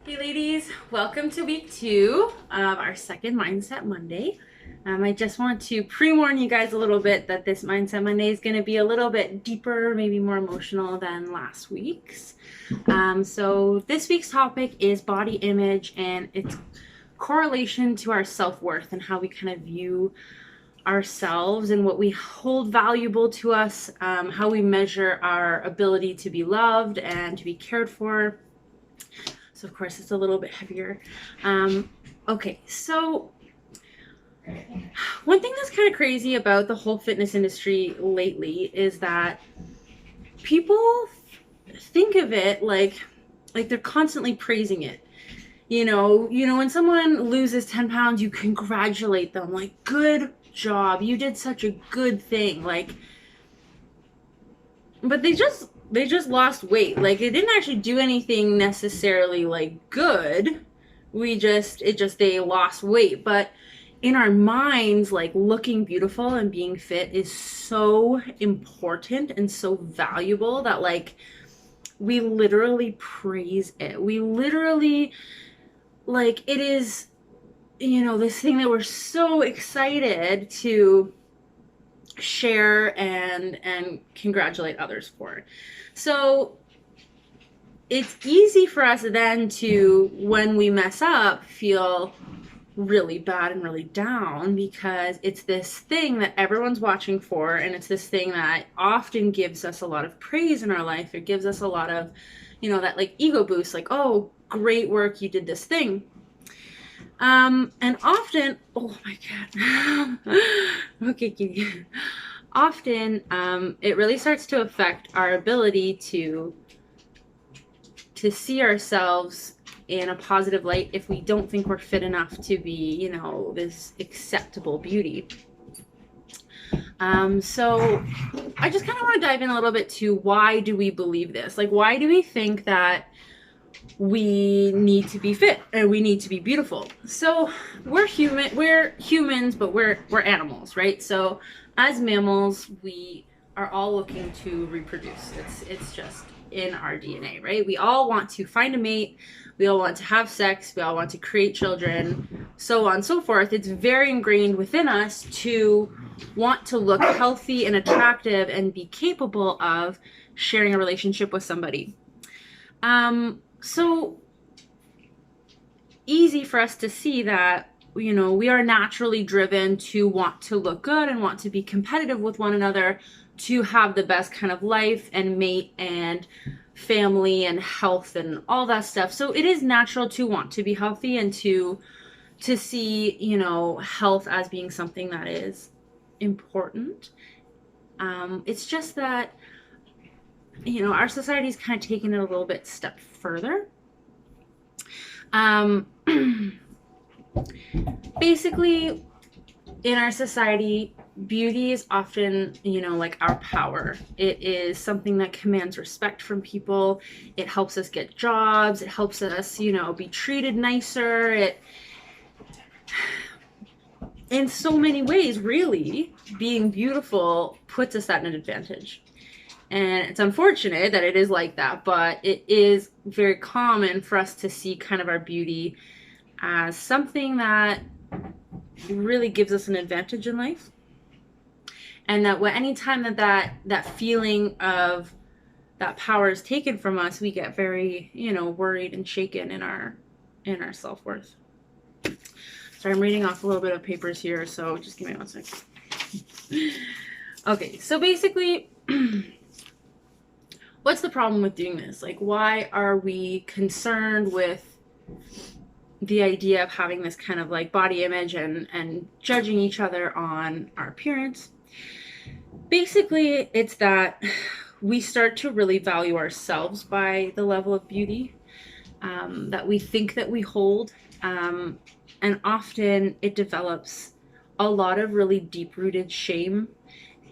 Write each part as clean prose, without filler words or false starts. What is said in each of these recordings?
Hey ladies, welcome to week 2 of our second Mindset Monday. I just want to pre-warn you guys a little bit that this Mindset Monday is going to be a little bit deeper, maybe more emotional than last week's. So this week's topic is body image and its correlation to our self-worth and how we kind of view ourselves and what we hold valuable to us, how we measure our ability to be loved and to be cared for. So of course it's a little bit heavier. Okay, so one thing that's kind of crazy about the whole fitness industry lately is that people think of it like they're constantly praising it. You know, when someone loses 10 pounds, you congratulate them, like, good job, you did such a good thing. Like, but they just lost weight. Like, it didn't actually do anything necessarily like good. They lost weight. But in our minds, like, looking beautiful and being fit is so important and so valuable that, like, we literally praise it. We literally, like, it is, this thing that we're so excited to share and congratulate others for. So it's easy for us then to, when we mess up, feel really bad and really down because it's this thing that everyone's watching for, and it's this thing that often gives us a lot of praise in our life. It gives us a lot of, that, like, ego boost, like, oh, great work, you did this thing. And often, oh my God. Okay, kitty. Often, it really starts to affect our ability to see ourselves in a positive light if we don't think we're fit enough to be, this acceptable beauty. So I just kind of want to dive in a little bit to why do we believe this? Like, why do we think that we need to be fit and we need to be beautiful? So we're humans, but we're animals, right? So as mammals, we are all looking to reproduce. It's just in our DNA, right? We all want to find a mate, we all want to have sex, we all want to create children, so on and so forth. It's very ingrained within us to want to look healthy and attractive and be capable of sharing a relationship with somebody. So easy for us to see that, we are naturally driven to want to look good and want to be competitive with one another to have the best kind of life and mate and family and health and all that stuff. So it is natural to want to be healthy and to see, health as being something that is important. It's just that, our society's kind of taken it a little bit step further. Basically, in our society, beauty is often, like our power. It is something that commands respect from people. It helps us get jobs. It helps us, be treated nicer. It, in so many ways, really, being beautiful puts us at an advantage. And it's unfortunate that it is like that, but it is very common for us to see kind of our beauty as something that really gives us an advantage in life. And that anytime that feeling of that power is taken from us, we get very, worried and shaken in our self-worth. So I'm reading off a little bit of papers here, so just give me 1 second. Okay, so basically, what's the problem with doing this? Like, why are we concerned with the idea of having this kind of like body image and judging each other on our appearance? Basically, it's that we start to really value ourselves by the level of beauty that we think that we hold. And often it develops a lot of really deep-rooted shame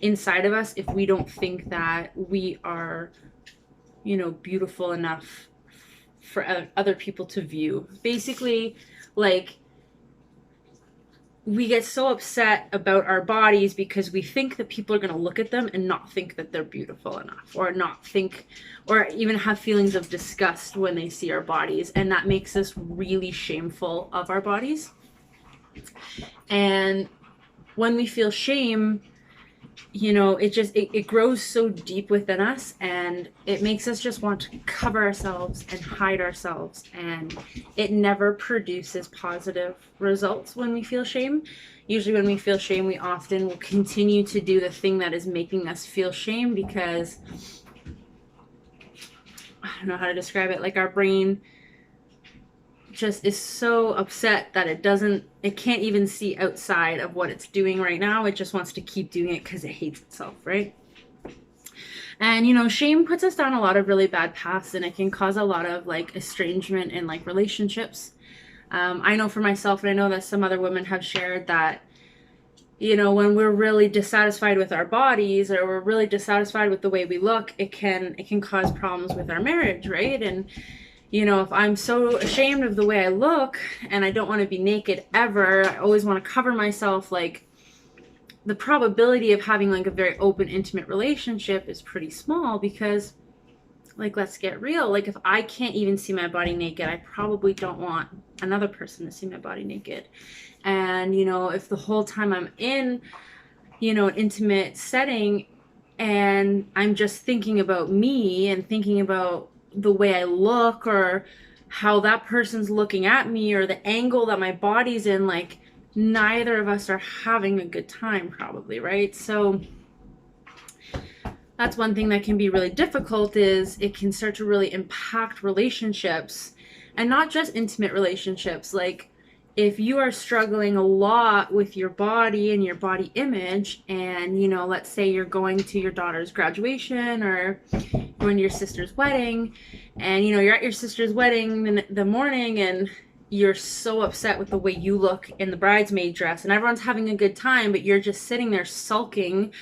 inside of us if we don't think that we are, beautiful enough for other people to view. Basically, like, we get so upset about our bodies because we think that people are going to look at them and not think that they're beautiful enough, or not think, or even have feelings of disgust when they see our bodies. And that makes us really shameful of our bodies. And when we feel shame, you know, it grows so deep within us, and it makes us just want to cover ourselves and hide ourselves, and it never produces positive results when we feel shame. Usually when we feel shame, we often will continue to do the thing that is making us feel shame, because I don't know how to describe it, like our brain just is so upset that it can't even see outside of what it's doing right now. It just wants to keep doing it because it hates itself, right? And, you know, shame puts us down a lot of really bad paths, and it can cause a lot of like estrangement in like relationships. I know for myself, and I know that some other women have shared that, you know, when we're really dissatisfied with our bodies, or we're really dissatisfied with the way we look, it can cause problems with our marriage, right? And you know, if I'm so ashamed of the way I look and I don't want to be naked ever, I always want to cover myself, like the probability of having like a very open, intimate relationship is pretty small, because like, let's get real. Like, if I can't even see my body naked, I probably don't want another person to see my body naked. And, you know, if the whole time I'm in, you know, an intimate setting and I'm just thinking about me and thinking about the way I look, or how that person's looking at me, or the angle that my body's in, like neither of us are having a good time probably, right? So that's one thing that can be really difficult, is it can start to really impact relationships, and not just intimate relationships. Like, if you are struggling a lot with your body and your body image, and, you know, let's say you're going to your daughter's graduation, or going to your sister's wedding, and, you know, you're at your sister's wedding in the morning, and you're so upset with the way you look in the bridesmaid dress, and everyone's having a good time, but you're just sitting there sulking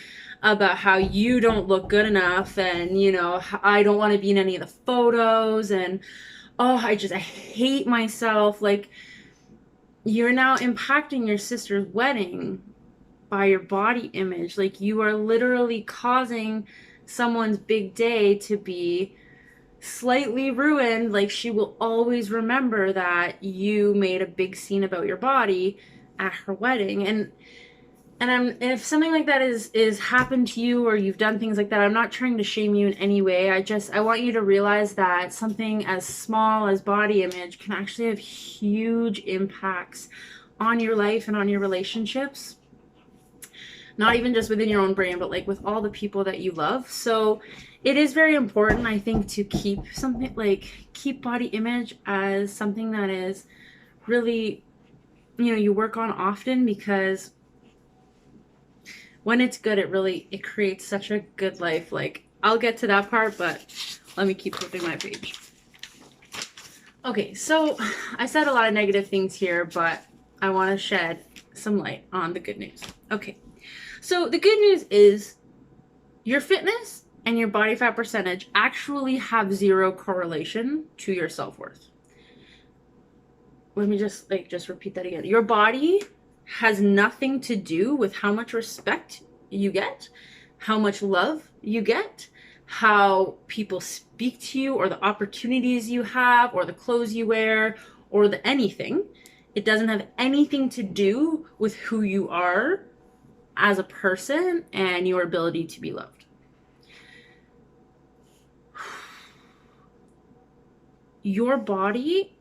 about how you don't look good enough, and, you know, I don't want to be in any of the photos, and oh, I hate myself. Like, you're now impacting your sister's wedding by your body image. Like, you are literally causing someone's big day to be slightly ruined. Like, she will always remember that you made a big scene about your body at her wedding. And if something like that is happened to you, or you've done things like that, I'm not trying to shame you in any way. I want you to realize that something as small as body image can actually have huge impacts on your life and on your relationships. Not even just within your own brain, but like with all the people that you love. So it is very important, I think, to keep body image as something that is really, you know, you work on often, because when it's good, it creates such a good life. Like, I'll get to that part, but let me keep flipping my page. Okay, so I said a lot of negative things here, but I want to shed some light on the good news. Okay, so the good news is your fitness and your body fat percentage actually have zero correlation to your self-worth. Let me just repeat that again. Your body has nothing to do with how much respect you get, how much love you get, how people speak to you, or the opportunities you have, or the clothes you wear, or the anything. It doesn't have anything to do with who you are as a person and your ability to be loved. Your body,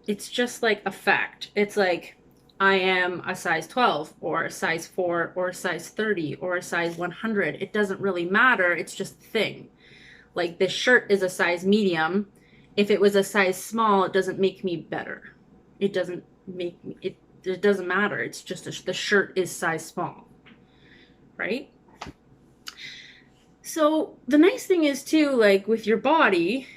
it's just like a fact. It's like, I am a size 12 or a size 4 or a size 30 or a size 100. It doesn't really matter. It's just a thing. Like, this shirt is a size medium. If it was a size small, it doesn't make me better. It doesn't make me, it doesn't matter. It's just the shirt is size small, right? So the nice thing is too, like with your body,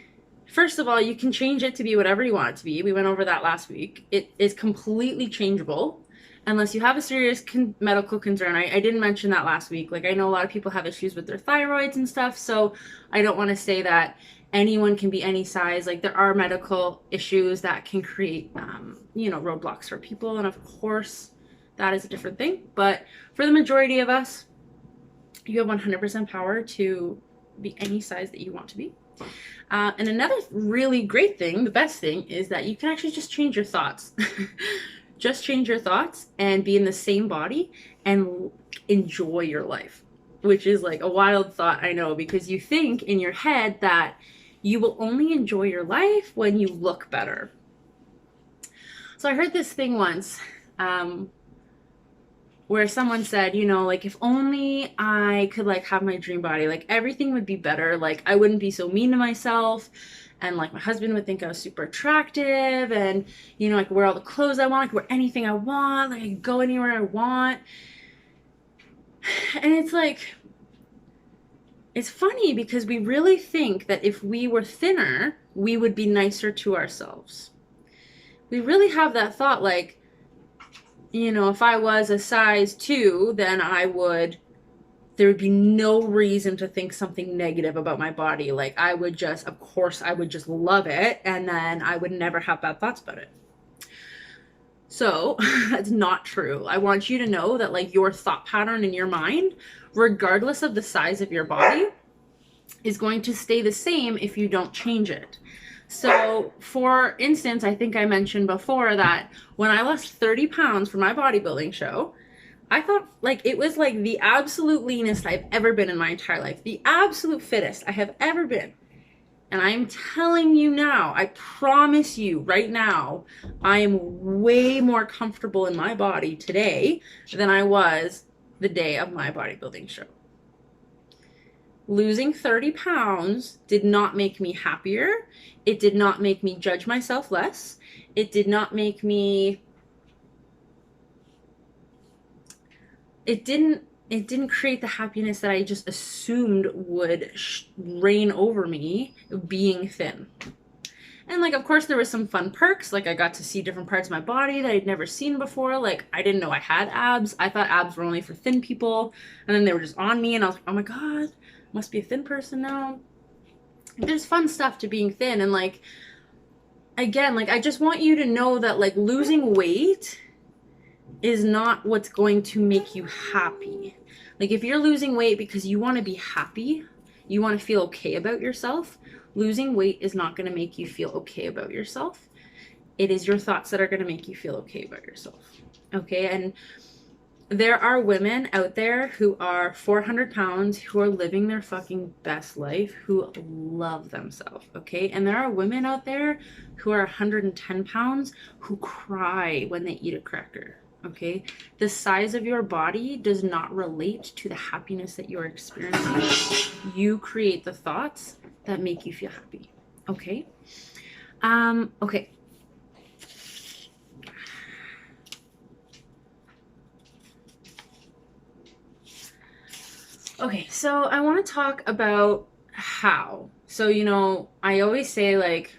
first of all, you can change it to be whatever you want it to be. We went over that last week. It is completely changeable unless you have a serious medical concern. I didn't mention that last week. Like, I know a lot of people have issues with their thyroids and stuff, so I don't want to say that anyone can be any size. Like, there are medical issues that can create, you know, roadblocks for people. And of course, that is a different thing. But for the majority of us, you have 100% power to be any size that you want to be. And another really great thing, the best thing, is that you can actually just change your thoughts. Just change your thoughts and be in the same body and enjoy your life, which is like a wild thought, I know, because you think in your head that you will only enjoy your life when you look better. So I heard this thing once, where someone said, you know, like, if only I could like have my dream body, like everything would be better. Like I wouldn't be so mean to myself, and like my husband would think I was super attractive, and you know, I could wear all the clothes I want, I could wear anything I want, like I could go anywhere I want. And it's like, it's funny because we really think that if we were thinner, we would be nicer to ourselves. We really have that thought, like, you know, if I was a size 2, then there would be no reason to think something negative about my body. Like I would just, of course, I would just love it, and then I would never have bad thoughts about it. So that's not true. I want you to know that like your thought pattern in your mind, regardless of the size of your body, is going to stay the same if you don't change it. So for instance, I think I mentioned before that when I lost 30 pounds for my bodybuilding show, I thought like it was like the absolute leanest I've ever been in my entire life, the absolute fittest I have ever been. And I'm telling you now, I promise you right now, I am way more comfortable in my body today than I was the day of my bodybuilding show. Losing 30 pounds did not make me happier. It did not make me judge myself less. It did not make me... It didn't create the happiness that I just assumed would reign over me being thin. And like, of course, there was some fun perks. Like I got to see different parts of my body that I'd never seen before. Like I didn't know I had abs. I thought abs were only for thin people. And then they were just on me and I was like, oh my God, must be a thin person now. There's fun stuff to being thin. And like, again, like I just want you to know that like losing weight is not what's going to make you happy. Like if you're losing weight because you want to be happy, you want to feel okay about yourself, losing weight is not going to make you feel okay about yourself. It is your thoughts that are going to make you feel okay about yourself. Okay. And there are women out there who are 400 pounds, who are living their fucking best life, who love themselves, okay? And there are women out there who are 110 pounds who cry when they eat a cracker, okay? The size of your body does not relate to the happiness that you're experiencing. You create the thoughts that make you feel happy, okay? Okay. Okay, so I want to talk about how. So, you know, I always say like,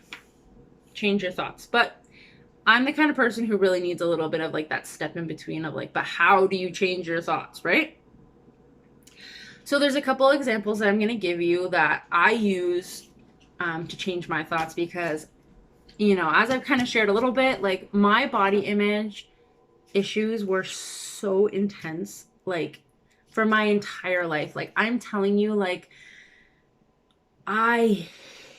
change your thoughts, but I'm the kind of person who really needs a little bit of like that step in between of like, but how do you change your thoughts, right? So there's a couple examples that I'm going to give you that I use to change my thoughts because, you know, as I've kind of shared a little bit, like my body image issues were so intense, like for my entire life. Like I'm telling you, like I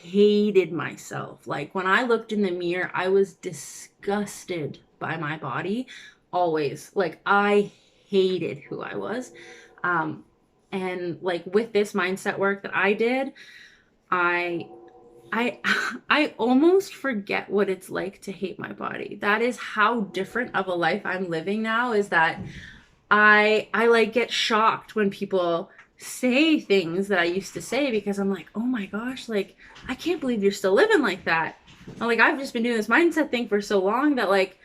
hated myself. Like when I looked in the mirror, I was disgusted by my body always. Like I hated who I was. And like with this mindset work that I did, I almost forget what it's like to hate my body. That is how different of a life I'm living now, is that I like get shocked when people say things that I used to say because I'm like, oh my gosh, like I can't believe you're still living like that. Like I've just been doing this mindset thing for so long that like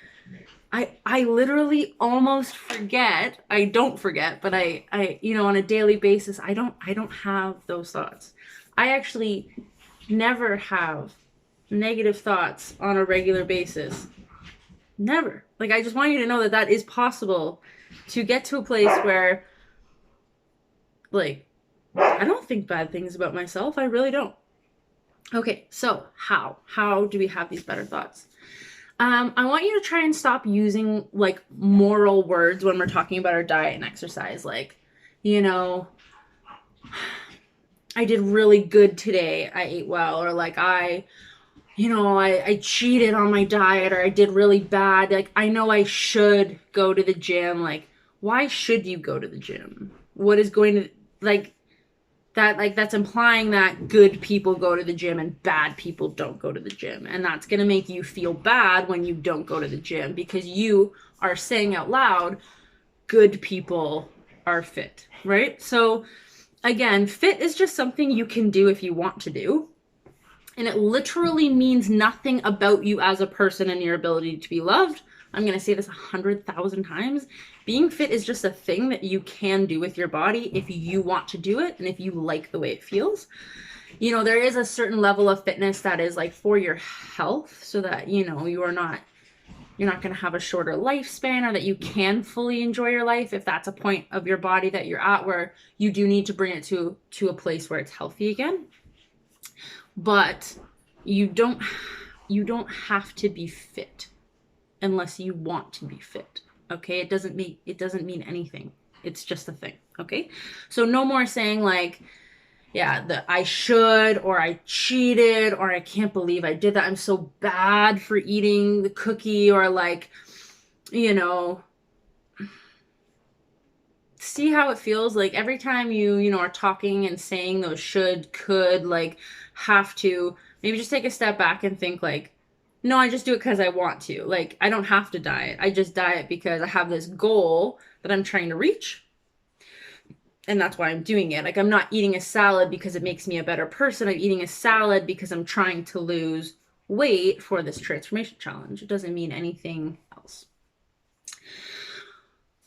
I literally almost forget. I don't forget, but I you know, on a daily basis, I don't have those thoughts. I actually never have negative thoughts on a regular basis. Never. Like I just want you to know that that is possible, to get to a place where like I don't think bad things about myself. I really don't. Okay, so how do we have these better thoughts? I want you to try and stop using like moral words when we're talking about our diet and exercise. Like, you know, I did really good today. I ate well. Or like, I cheated on my diet, or I did really bad. Like, I know I should go to the gym. Like, why should you go to the gym? What is going to, like, that, like, that's implying that good people go to the gym and bad people don't go to the gym. And that's going to make you feel bad when you don't go to the gym, because you are saying out loud, good people are fit, right? So again, fit is just something you can do if you want to do. And it literally means nothing about you as a person and your ability to be loved. I'm going to say this 100,000 times. Being fit is just a thing that you can do with your body if you want to do it and if you like the way it feels. You know, there is a certain level of fitness that is like for your health, so that, you know, you're not going to have a shorter lifespan, or that you can fully enjoy your life if that's a point of your body that you're at where you do need to bring it to a place where it's healthy again. But you don't have to be fit unless you want to be fit. Okay? It doesn't mean anything. It's just a thing. Okay? So no more saying like, yeah, I should, or I cheated, or I can't believe I did that. I'm so bad for eating the cookie, or like, you know, see how it feels. Like every time you are talking and saying those should, could, like have to, maybe just take a step back and think like, no, I just do it because I want to. Like, I don't have to diet. I just diet because I have this goal that I'm trying to reach. And that's why I'm doing it. Like, I'm not eating a salad because it makes me a better person. I'm eating a salad because I'm trying to lose weight for this transformation challenge. It doesn't mean anything else.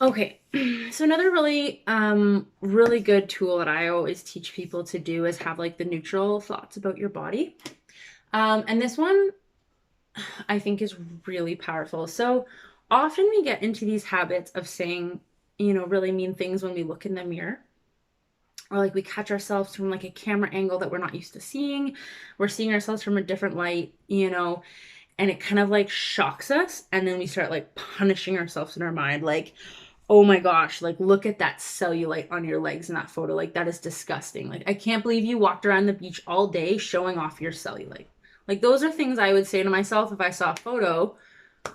Okay, so another really, really good tool that I always teach people to do is have like the neutral thoughts about your body. And this one I think is really powerful. So often we get into these habits of saying, really mean things when we look in the mirror. Or like we catch ourselves from like a camera angle that we're not used to seeing. We're seeing ourselves from a different light, and it kind of like shocks us. And then we start like punishing ourselves in our mind. Like, oh my gosh, like look at that cellulite on your legs in that photo. Like that is disgusting. Like I can't believe you walked around the beach all day showing off your cellulite. Like those are things I would say to myself if I saw a photo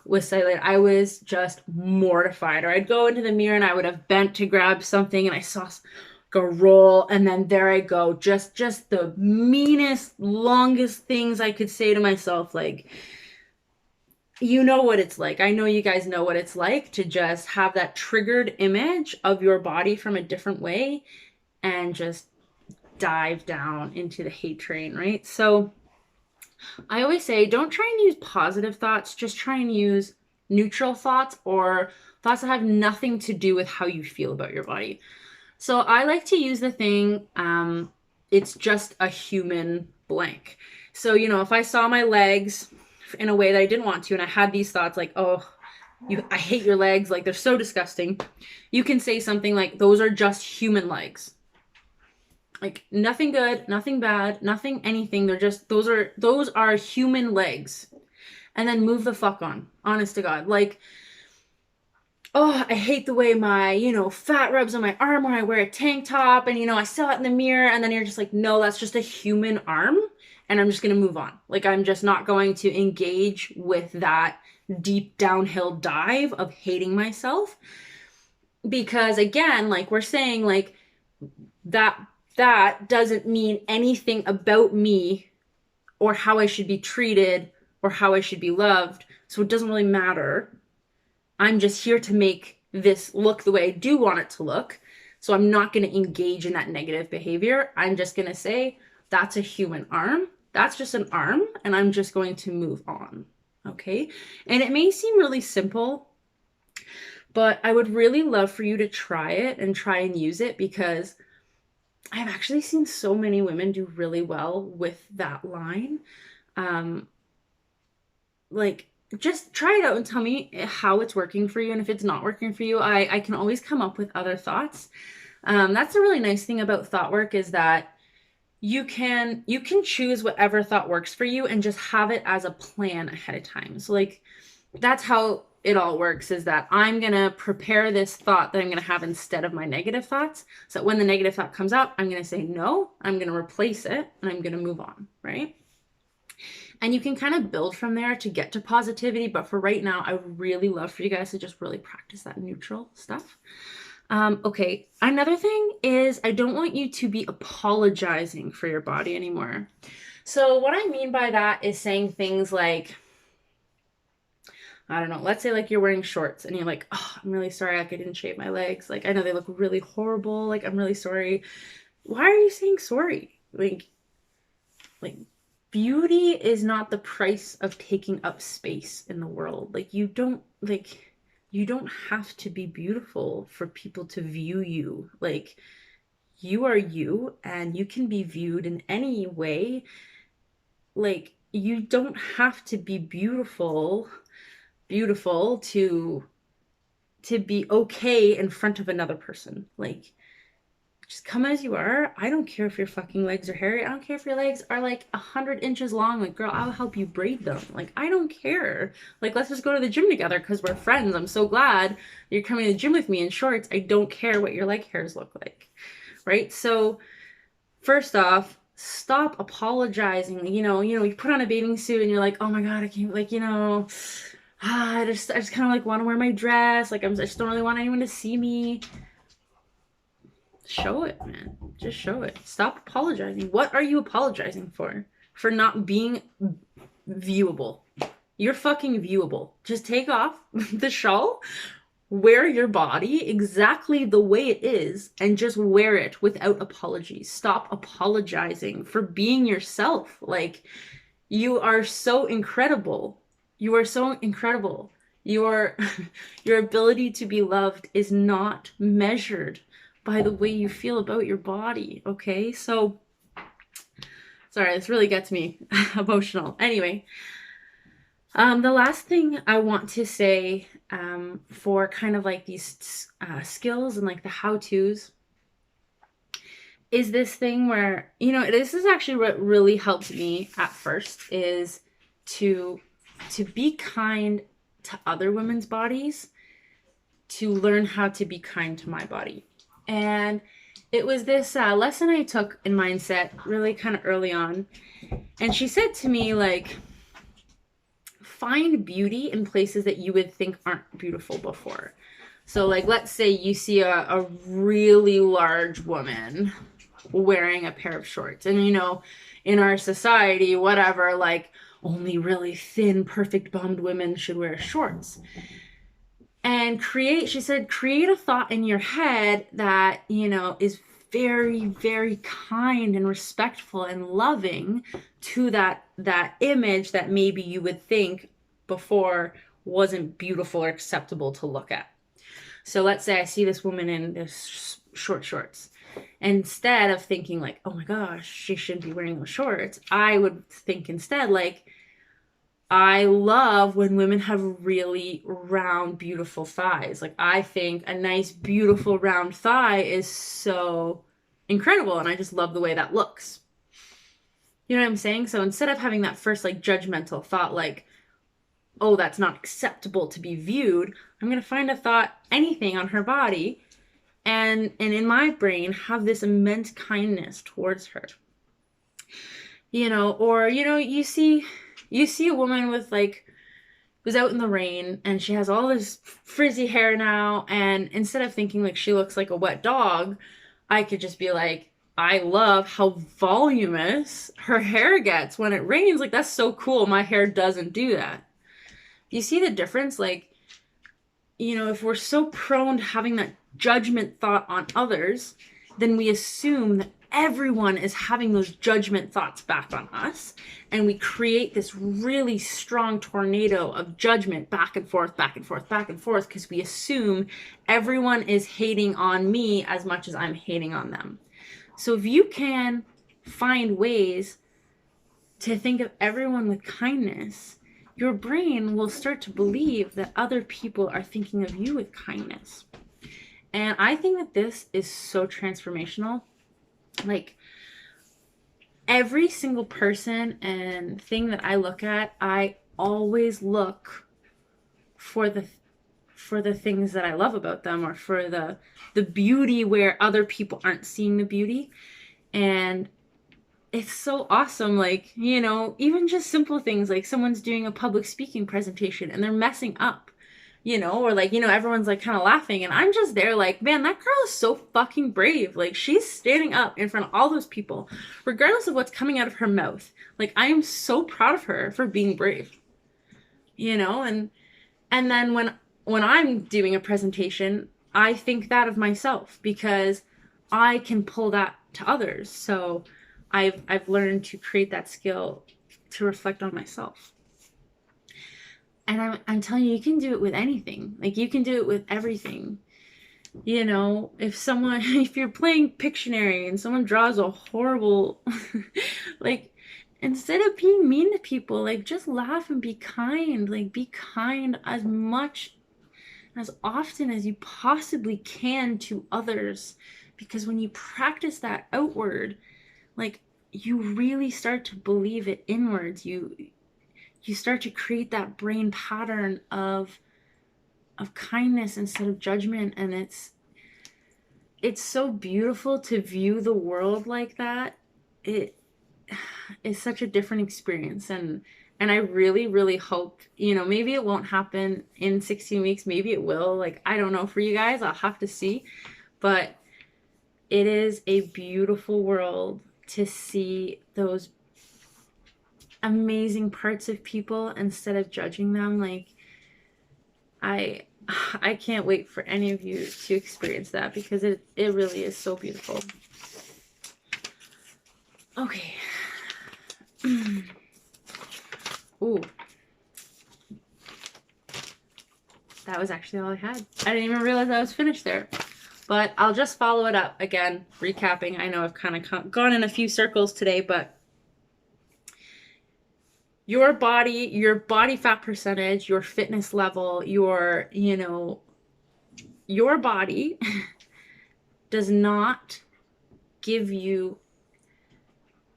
with cellulite. I was just mortified. Or I'd go into the mirror and I would have bent to grab something and I saw a roll, and then there I go. Just the meanest, longest things I could say to myself. Like, you know what it's like. I know you guys know what it's like to just have that triggered image of your body from a different way and just dive down into the hate train, right? So I always say, don't try and use positive thoughts. Just try and use neutral thoughts, or thoughts that have nothing to do with how you feel about your body. So I like to use the thing, it's just a human blank. So, if I saw my legs in a way that I didn't want to, and I had these thoughts like, oh, I hate your legs, like they're so disgusting. You can say something like, those are just human legs. Like nothing good, nothing bad, nothing anything. They're just, those are human legs. And then move the fuck on, honest to God. Like, oh, I hate the way my, fat rubs on my arm when I wear a tank top, and, I saw it in the mirror, and then you're just like, no, that's just a human arm, and I'm just going to move on. Like, I'm just not going to engage with that deep downhill dive of hating myself, because again, like we're saying, like, that doesn't mean anything about me or how I should be treated or how I should be loved, so it doesn't really matter. I'm just here to make this look the way I do want it to look. So I'm not going to engage in that negative behavior. I'm just going to say, that's a human arm. That's just an arm. And I'm just going to move on. Okay. And it may seem really simple, but I would really love for you to try it and try and use it, because I've actually seen so many women do really well with that line. Just try it out and tell me how it's working for you. And if it's not working for you, I can always come up with other thoughts. That's the really nice thing about thought work, is that you can choose whatever thought works for you and just have it as a plan ahead of time. So like that's how it all works, is that I'm going to prepare this thought that I'm going to have instead of my negative thoughts. So that when the negative thought comes up, I'm going to say no, I'm going to replace it, and I'm going to move on, right? And you can kind of build from there to get to positivity. But for right now, I would really love for you guys to just really practice that neutral stuff. Okay, another thing is I don't want you to be apologizing for your body anymore. So what I mean by that is saying things like, I don't know, let's say like you're wearing shorts and you're like, oh, I'm really sorry, like I didn't shave my legs. Like, I know they look really horrible. Like, I'm really sorry. Why are you saying sorry? Like beauty is not the price of taking up space in the world. Like, you don't have to be beautiful for people to view you. Like, you are you, and you can be viewed in any way. Like, you don't have to be beautiful to be okay in front of another person. Like, just come as you are. I don't care if your fucking legs are hairy. I don't care if your legs are like 100 inches long. Like, girl, I'll help you braid them. Like, I don't care. Like, let's just go to the gym together because we're friends. I'm so glad you're coming to the gym with me in shorts. I don't care what your leg hairs look like. Right? So, first off, stop apologizing. You put on a bathing suit and you're like, oh my God, I can't, like, I just kind of like want to wear my dress. Like, I just don't really want anyone to see me. Show it, man. Just show it. Stop apologizing. What are you apologizing for? For not being viewable. You're fucking viewable. Just take off the shawl, wear your body exactly the way it is, and just wear it without apologies. Stop apologizing for being yourself. Like, you are so incredible. You are so incredible. Your ability to be loved is not measured by the way you feel about your body, okay? So, sorry, this really gets me emotional. Anyway, the last thing I want to say for kind of like these skills and like the how-tos is this thing where, this is actually what really helped me at first, is to be kind to other women's bodies, to learn how to be kind to my body. And it was this lesson I took in mindset really kind of early on. And she said to me, like, find beauty in places that you would think aren't beautiful before. So, like, let's say you see a really large woman wearing a pair of shorts. And, in our society, whatever, like, only really thin, perfect bummed women should wear shorts. And she said, create a thought in your head that, is very, very kind and respectful and loving to that image that maybe you would think before wasn't beautiful or acceptable to look at. So let's say I see this woman in this short shorts. Instead of thinking like, oh my gosh, she shouldn't be wearing those shorts, I would think instead like, I love when women have really round, beautiful thighs. Like, I think a nice, beautiful round thigh is so incredible, and I just love the way that looks. You know what I'm saying? So instead of having that first, like, judgmental thought, like, oh, that's not acceptable to be viewed, I'm going to find a thought, anything on her body, and in my brain, have this immense kindness towards her. Or, you see a woman with like, who's out in the rain and she has all this frizzy hair now, and instead of thinking like she looks like a wet dog, I could just be like, I love how voluminous her hair gets when it rains. Like, that's so cool. My hair doesn't do that. You see the difference? Like, if we're so prone to having that judgment thought on others, then we assume that everyone is having those judgment thoughts back on us, and we create this really strong tornado of judgment back and forth, back and forth, back and forth, because we assume everyone is hating on me as much as I'm hating on them. So if you can find ways to think of everyone with kindness, your brain will start to believe that other people are thinking of you with kindness. And I think that this is so transformational. Like, every single person and thing that I look at, I always look for the things that I love about them, or for the beauty where other people aren't seeing the beauty. And it's so awesome, like, you know, even just simple things like someone's doing a public speaking presentation and they're messing up, you know, or like, you know, everyone's like kind of laughing and I'm just there like, man, that girl is so fucking brave. Like, she's standing up in front of all those people regardless of what's coming out of her mouth. Like, I am so proud of her for being brave, you know. And then when I'm doing a presentation, I think that of myself because I can pull that to others. So I've learned to create that skill to reflect on myself. And I'm telling you, you can do it with anything. Like, you can do it with everything. You know, if you're playing Pictionary and someone draws a horrible, like, instead of being mean to people, like, just laugh and be kind. Like, be kind as often as you possibly can to others. Because when you practice that outward, like, you really start to believe it inwards. You start to create that brain pattern of kindness instead of judgment, and it's so beautiful to view the world like that. It is such a different experience, and I really, really hope, you know, maybe it won't happen in 16 weeks, maybe it will. Like, I don't know for you guys, I'll have to see. But it is a beautiful world to see those amazing parts of people instead of judging them. Like, I can't wait for any of you to experience that because it really is so beautiful. Okay. Ooh. That was actually all I had. I didn't even realize I was finished there. But I'll just follow it up again, recapping. I know I've kind of gone in a few circles today, but your body fat percentage, your fitness level, your body does not give you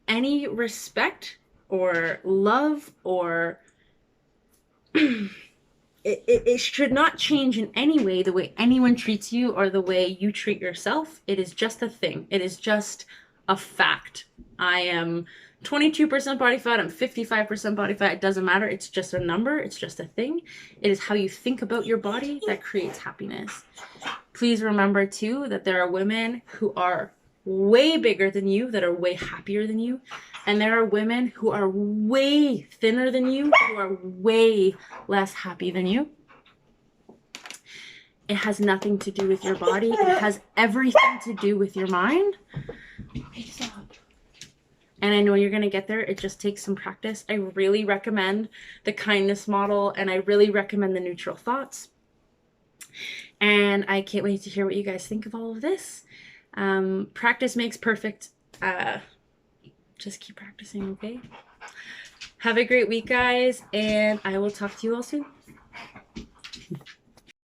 any respect or love, or it should not change in any way the way anyone treats you or the way you treat yourself. It is just a thing. It is just a fact. I am 22% body fat. I'm 55% body fat. It doesn't matter. It's just a number. It's just a thing. It is how you think about your body that creates happiness. Please remember too that there are women who are way bigger than you, that are way happier than you. And there are women who are way thinner than you, who are way less happy than you. It has nothing to do with your body. It has everything to do with your mind. And I know you're going to get there. It just takes some practice. I really recommend the kindness model, and I really recommend the neutral thoughts. And I can't wait to hear what you guys think of all of this. Practice makes perfect. Just keep practicing, okay? Have a great week, guys, and I will talk to you all soon.